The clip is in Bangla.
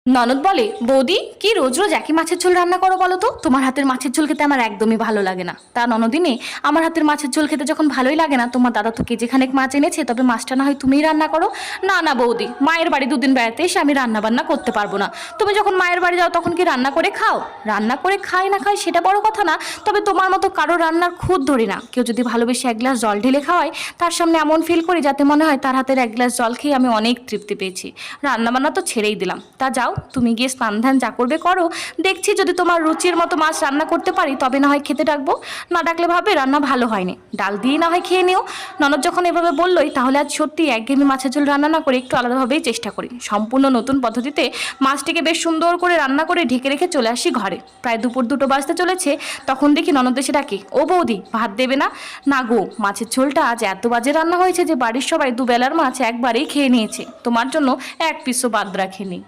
ননদ বলে, বৌদি কি রোজ রোজ একই মাছের ঝোল রান্না করো বলো তো? তোমার হাতের মাছের ঝোল খেতে আমার একদমই ভালো লাগে না। তা ননদিনী, আমার হাতের মাছের ঝোল খেতে যখন ভালোই লাগে না, তোমার দাদা তো কেজিখানেক মাছ এনেছে, তবে মাছটা না হয় তুমিই রান্না করো। না না বৌদি, মায়ের বাড়ি দুদিন বেড়াতে এসে আমি রান্না বান্না করতে পারবো না। তুমি যখন মায়ের বাড়ি যাও তখন কি রান্না করে খাও? রান্না করে খাই না খাই সেটা বড় কথা না, তবে তোমার মতো কারো রান্নার খুঁত ধরি না। কেউ যদি ভালোবেসে এক গ্লাস জল ঢেলে খাওয়ায়, তার সামনে এমন ফিল করি যাতে মনে হয় তার হাতের এক গ্লাস জল খেয়ে আমি অনেক তৃপ্তি পেয়েছি। রান্না বান্না তো ছেড়েই দিলাম। তা যাও, তুমি গিয়ে স্নান ধ্যান যা করবে করো। দেখছি যদি তোমার রুচির মতো মাছ রান্না করতে পারি তবে না হয় খেতে ডাকবো, না ডাকলে ভাবে রান্না ভালো হয়নি, ডাল দিয়ে না হয় খেয়ে নিও। ননদ যখন এভাবে বললোই, তাহলে আজ সত্যি একঘেয়েমি মাছের ঝোল রান্না না করে একটু আলাদাভাবেই চেষ্টা করি। সম্পূর্ণ নতুন পদ্ধতিতে মাছটিকে বেশ সুন্দর করে রান্না করে ঢেকে রেখে চলে আসি ঘরে। প্রায় দুপুর 2টো বাজতে চলেছে, তখন দেখি ননদ এসে ডাকে, ও বৌদি ভাত দেবে না? না গো, মাছের ঝোলটা আজ এত বাজে রান্না হয়েছে যে বাড়ির সবাই দুবেলার মাছ একবারেই খেয়ে নিয়েছে, তোমার জন্য এক পিসও বাদ রাখেনি।